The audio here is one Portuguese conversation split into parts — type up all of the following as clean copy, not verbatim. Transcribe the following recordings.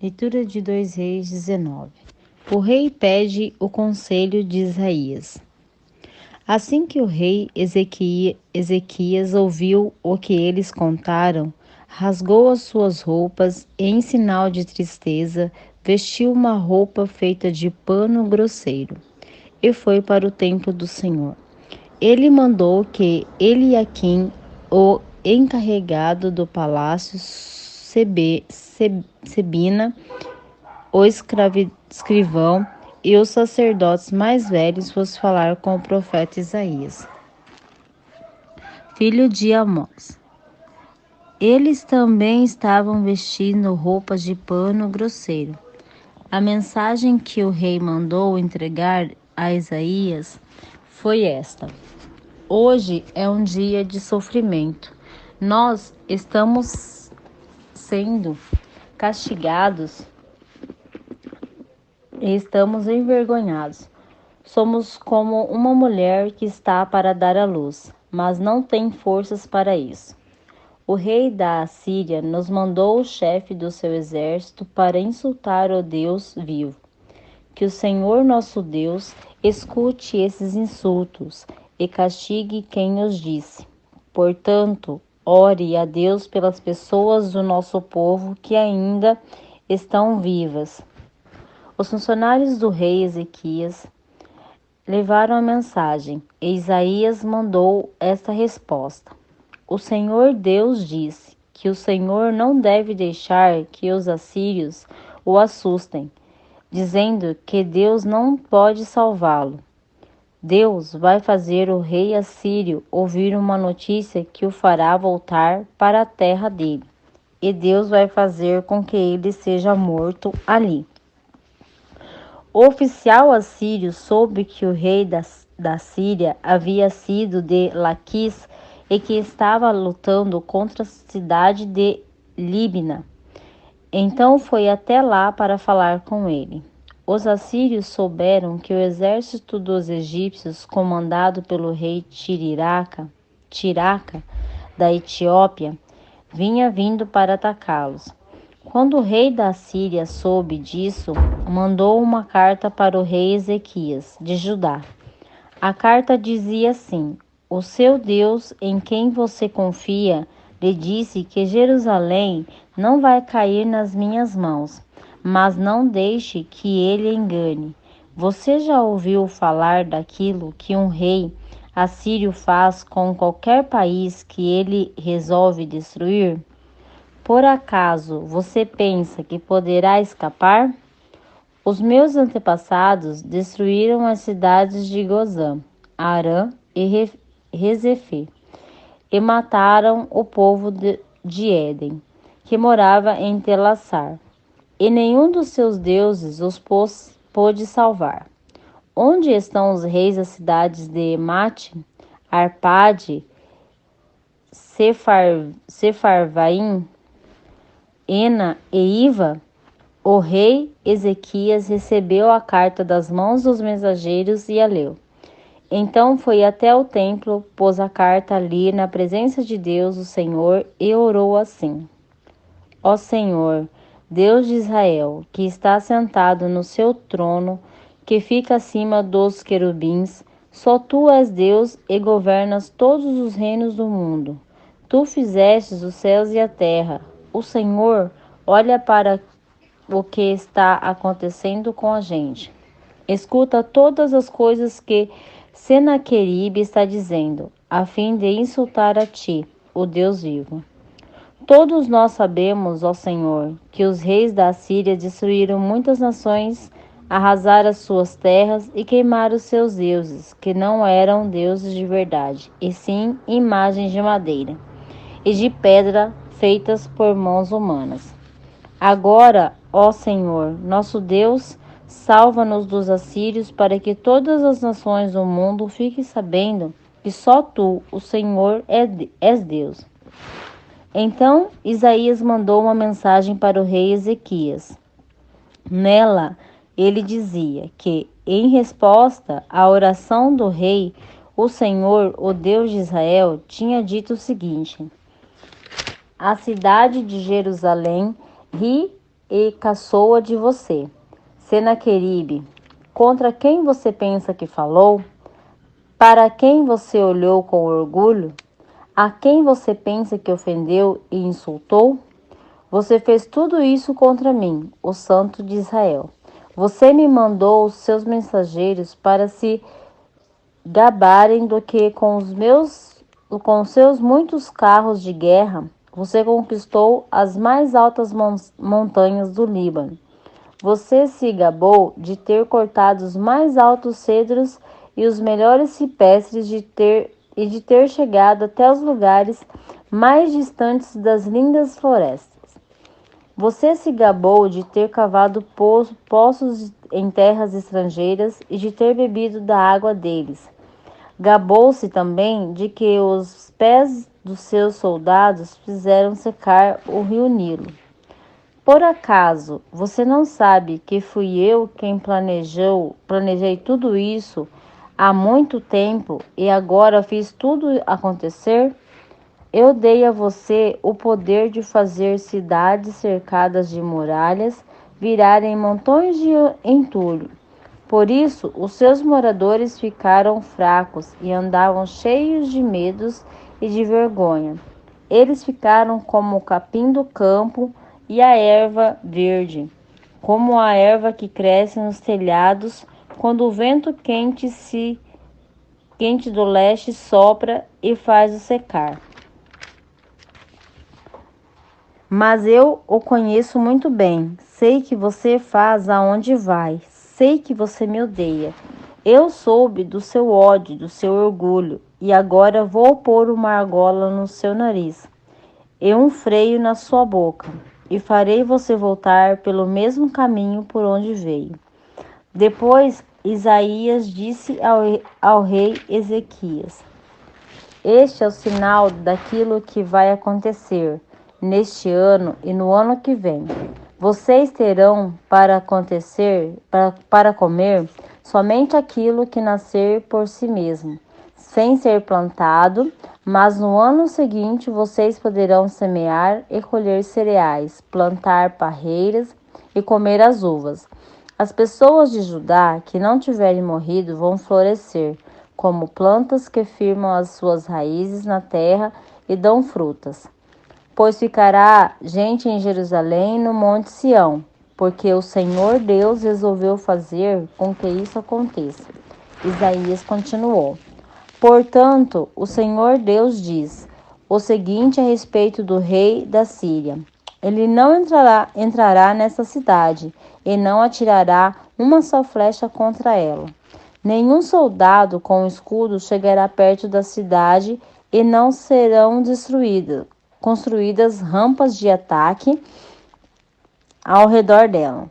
Leitura de 2 Reis 19. O rei pede o conselho de Isaías. Assim que o rei Ezequias ouviu o que eles contaram, rasgou as suas roupas e, em sinal de tristeza, vestiu uma roupa feita de pano grosseiro e foi para o templo do Senhor. Ele mandou que Eliaquim, o encarregado do palácio, Sebina, o escrivão e os sacerdotes mais velhos fossem falar com o profeta Isaías, filho de Amós. Eles também estavam vestindo roupas de pano grosseiro. A mensagem que o rei mandou entregar a Isaías foi esta: hoje é um dia de sofrimento. Nós estamos sendo castigados e estamos envergonhados. Somos como uma mulher que está para dar à luz, mas não tem forças para isso. O rei da Assíria nos mandou o chefe do seu exército para insultar o Deus vivo. Que o Senhor nosso Deus escute esses insultos e castigue quem os disse. Portanto, ore a Deus pelas pessoas do nosso povo que ainda estão vivas. Os funcionários do rei Ezequias levaram a mensagem, e Isaías mandou esta resposta: o Senhor Deus disse que o Senhor não deve deixar que os assírios o assustem, dizendo que Deus não pode salvá-lo. Deus vai fazer o rei assírio ouvir uma notícia que o fará voltar para a terra dele, e Deus vai fazer com que ele seja morto ali. O oficial assírio soube que o rei da Síria havia sido de Laquis e que estava lutando contra a cidade de Líbina. Então foi até lá para falar com ele. Os assírios souberam que o exército dos egípcios, comandado pelo rei Tiraca, da Etiópia, vinha vindo para atacá-los. Quando o rei da Síria soube disso, mandou uma carta para o rei Ezequias, de Judá. A carta dizia assim: o seu Deus, em quem você confia, lhe disse que Jerusalém não vai cair nas minhas mãos, mas não deixe que ele engane. Você já ouviu falar daquilo que um rei assírio faz com qualquer país que ele resolve destruir? Por acaso você pensa que poderá escapar? Os meus antepassados destruíram as cidades de Gozã, Arã e Rezefê, e mataram o povo de Éden, que morava em Telassar, e nenhum dos seus deuses os pôde salvar. Onde estão os reis das cidades de Mate, Arpade, Sefarvaim, Ena e Iva? O rei Ezequias recebeu a carta das mãos dos mensageiros e a leu. Então foi até o templo, pôs a carta ali na presença de Deus, o Senhor, e orou assim: ó Senhor, Deus de Israel, que está sentado no seu trono, que fica acima dos querubins, só tu és Deus e governas todos os reinos do mundo. Tu fizestes os céus e a terra. O Senhor olha para o que está acontecendo com a gente. Escuta todas as coisas que Senaqueribe está dizendo, a fim de insultar a ti, o Deus vivo. Todos nós sabemos, ó Senhor, que os reis da Assíria destruíram muitas nações, arrasaram as suas terras e queimaram os seus deuses, que não eram deuses de verdade, e sim imagens de madeira e de pedra feitas por mãos humanas. Agora, ó Senhor, nosso Deus, salva-nos dos assírios, para que todas as nações do mundo fiquem sabendo que só tu, o Senhor, és Deus. Então Isaías mandou uma mensagem para o rei Ezequias. Nela, ele dizia que, em resposta à oração do rei, o Senhor, o Deus de Israel, tinha dito o seguinte: a cidade de Jerusalém ri e caçou-a de você. Senaqueribe, contra quem você pensa que falou? Para quem você olhou com orgulho? A quem você pensa que ofendeu e insultou? Você fez tudo isso contra mim, o Santo de Israel. Você me mandou os seus mensageiros para se gabarem do que com seus muitos carros de guerra, você conquistou as mais altas montanhas do Líbano. Você se gabou de ter cortado os mais altos cedros e os melhores cipestres de ter chegado até os lugares mais distantes das lindas florestas. Você se gabou de ter cavado poços em terras estrangeiras e de ter bebido da água deles. Gabou-se também de que os pés dos seus soldados fizeram secar o rio Nilo. Por acaso você não sabe que fui eu quem planejei tudo isso há muito tempo e agora fiz tudo acontecer? Eu dei a você o poder de fazer cidades cercadas de muralhas virarem montões de entulho. Por isso, os seus moradores ficaram fracos e andavam cheios de medos e de vergonha. Eles ficaram como o capim do campo e a erva verde, como a erva que cresce nos telhados quando o vento quente do leste sopra e faz-o secar. Mas eu o conheço muito bem. Sei que você faz aonde vai. Sei que você me odeia. Eu soube do seu ódio, do seu orgulho, e agora vou pôr uma argola no seu nariz e um freio na sua boca, e farei você voltar pelo mesmo caminho por onde veio. Depois Isaías disse ao rei Ezequias: Este é o sinal daquilo que vai acontecer neste ano e no ano que vem. Vocês terão para comer somente aquilo que nascer por si mesmo, sem ser plantado, mas no ano seguinte vocês poderão semear e colher cereais, plantar parreiras e comer as uvas. As pessoas de Judá que não tiverem morrido vão florescer, como plantas que firmam as suas raízes na terra e dão frutas. Pois ficará gente em Jerusalém no monte Sião, porque o Senhor Deus resolveu fazer com que isso aconteça. Isaías continuou: Portanto, o Senhor Deus diz o seguinte a respeito do rei da Síria: Ele não entrará nessa cidade e não atirará uma só flecha contra ela. Nenhum soldado com escudo chegará perto da cidade e não serão construídas rampas de ataque ao redor dela.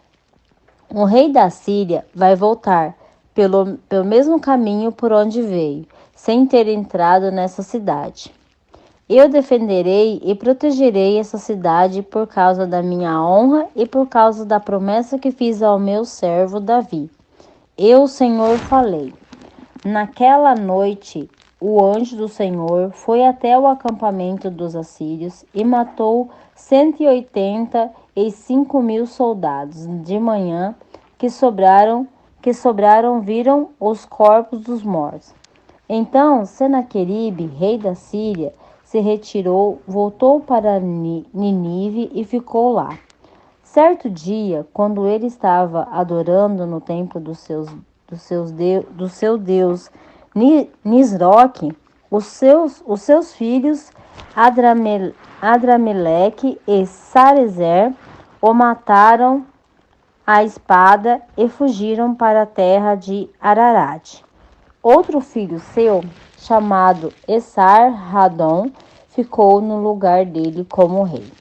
O rei da Síria vai voltar pelo mesmo caminho por onde veio, sem ter entrado nessa cidade. Eu defenderei e protegerei essa cidade por causa da minha honra e por causa da promessa que fiz ao meu servo Davi. Eu, Senhor, falei. Naquela noite, o anjo do Senhor foi até o acampamento dos assírios e matou 185.000 soldados. De manhã, que sobraram viram os corpos dos mortos. Então Senaqueribe, rei da Síria, se retirou, voltou para Nínive e ficou lá. Certo dia, quando ele estava adorando no templo do seu deus Nisroque, os seus filhos Adrameleque e Sarezer o mataram à espada e fugiram para a terra de Ararat. Outro filho seu, chamado Esar-Hadon, ficou no lugar dele como rei.